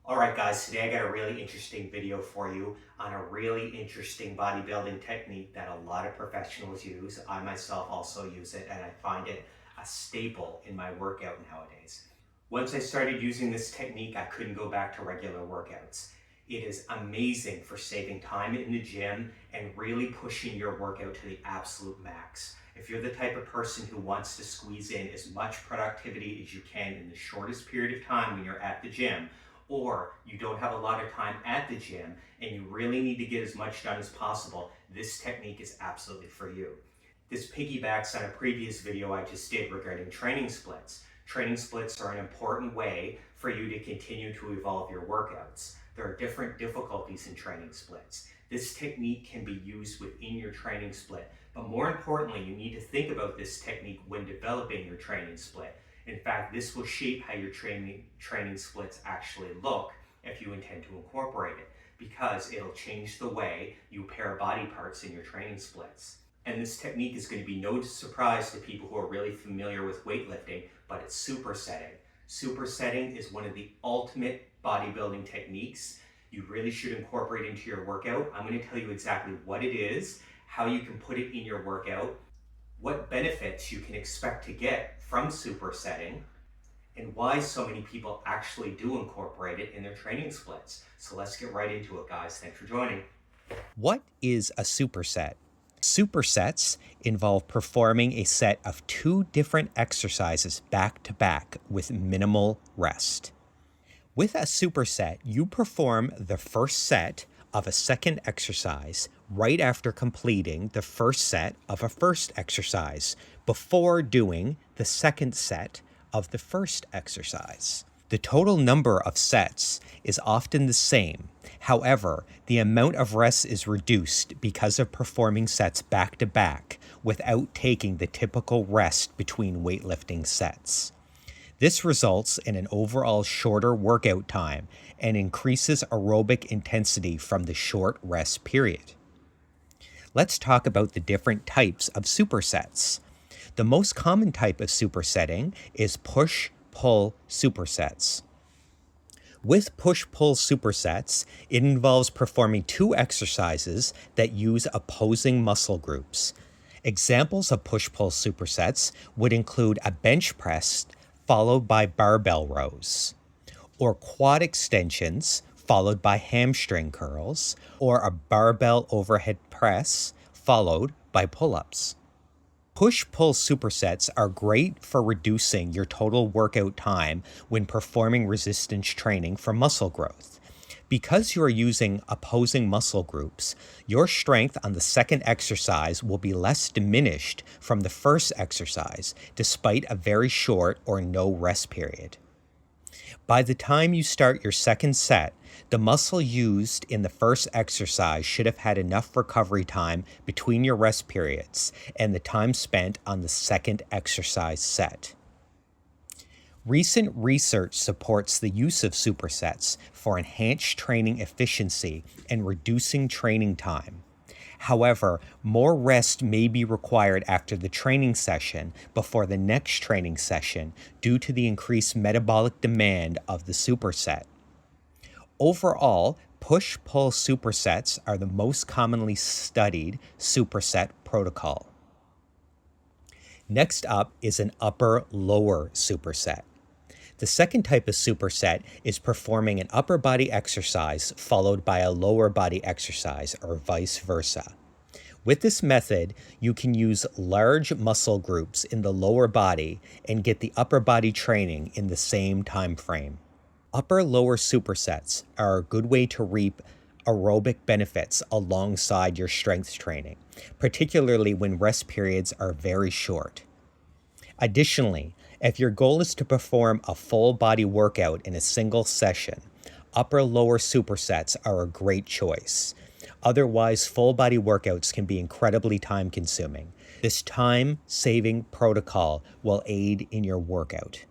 All right, guys, today I got a really interesting video for you on a really interesting bodybuilding technique that a lot of professionals use. I myself also use it, and I find it a staple in my workout nowadays. Once I started using this technique, I couldn't go back to regular workouts. It is amazing for saving time in the gym and really pushing your workout to the absolute max. If you're the type of person who wants to squeeze in as much productivity as you can in the shortest period of time when you're at the gym, or you don't have a lot of time at the gym and you really need to get as much done as possible, this technique is absolutely for you. This piggybacks on a previous video I just did regarding training splits. Training splits are an important way for you to continue to evolve your workouts. There are different difficulties in training splits. This technique can be used within your training split, but more importantly, you need to think about this technique when developing your training split. In fact, this will shape how your training splits actually look if you intend to incorporate it, because it'll change the way you pair body parts in your training splits. And this technique is going to be no surprise to people who are really familiar with weightlifting, but it's supersetting. Supersetting is one of the ultimate bodybuilding techniques you really should incorporate into your workout. I'm going to tell you exactly what it is, how you can put it in your workout, what benefits you can expect to get from supersetting, and why so many people actually do incorporate it in their training splits. So let's get right into it, guys. Thanks for joining. What is a superset? Supersets involve performing a set of two different exercises back to back with minimal rest. With a superset, you perform the first set of a second exercise right after completing the first set of a first exercise before doing the second set of the first exercise. The total number of sets is often the same. However, the amount of rest is reduced because of performing sets back to back without taking the typical rest between weightlifting sets. This results in an overall shorter workout time and increases aerobic intensity from the short rest period. Let's talk about the different types of supersets. The most common type of supersetting is push-pull supersets. With push-pull supersets, it involves performing two exercises that use opposing muscle groups. Examples of push-pull supersets would include a bench press followed by barbell rows, or quad extensions followed by hamstring curls, or a barbell overhead press followed by pull-ups. Push-pull supersets are great for reducing your total workout time when performing resistance training for muscle growth. Because you are using opposing muscle groups, your strength on the second exercise will be less diminished from the first exercise, despite a very short or no rest period. By the time you start your second set, the muscle used in the first exercise should have had enough recovery time between your rest periods and the time spent on the second exercise set. Recent research supports the use of supersets for enhanced training efficiency and reducing training time. However, more rest may be required after the training session before the next training session due to the increased metabolic demand of the superset. Overall, push-pull supersets are the most commonly studied superset protocol. Next up is an upper-lower superset. The second type of superset is performing an upper body exercise followed by a lower body exercise, or vice versa. With this method, you can use large muscle groups in the lower body and get the upper body training in the same time frame. Upper-lower supersets are a good way to reap aerobic benefits alongside your strength training, particularly when rest periods are very short. Additionally, if your goal is to perform a full body workout in a single session, upper-lower supersets are a great choice. Otherwise, full body workouts can be incredibly time consuming. This time-saving protocol will aid in your workout.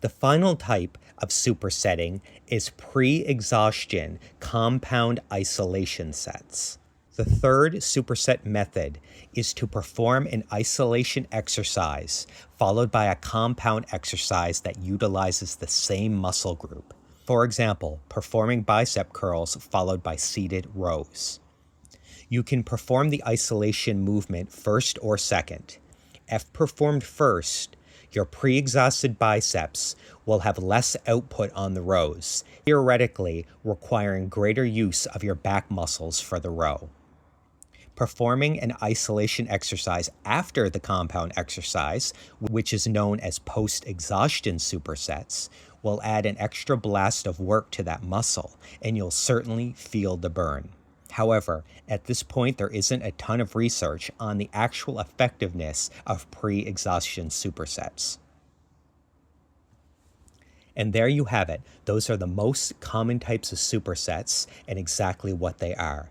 The final type of supersetting is pre-exhaustion compound isolation sets. The third superset method is to perform an isolation exercise followed by a compound exercise that utilizes the same muscle group. For example, performing bicep curls followed by seated rows. You can perform the isolation movement first or second. If performed first, your pre-exhausted biceps will have less output on the rows, theoretically requiring greater use of your back muscles for the row. Performing an isolation exercise after the compound exercise, which is known as post-exhaustion supersets, will add an extra blast of work to that muscle, and you'll certainly feel the burn. However, at this point, there isn't a ton of research on the actual effectiveness of pre-exhaustion supersets. And there you have it. Those are the most common types of supersets and exactly what they are.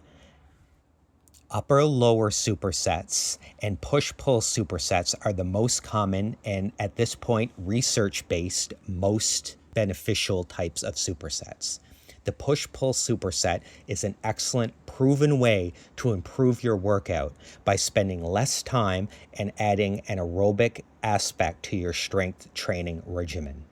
Upper-lower supersets and push-pull supersets are the most common and, at this point, research-based, most beneficial types of supersets. The push-pull superset is an excellent, proven way to improve your workout by spending less time and adding an aerobic aspect to your strength training regimen.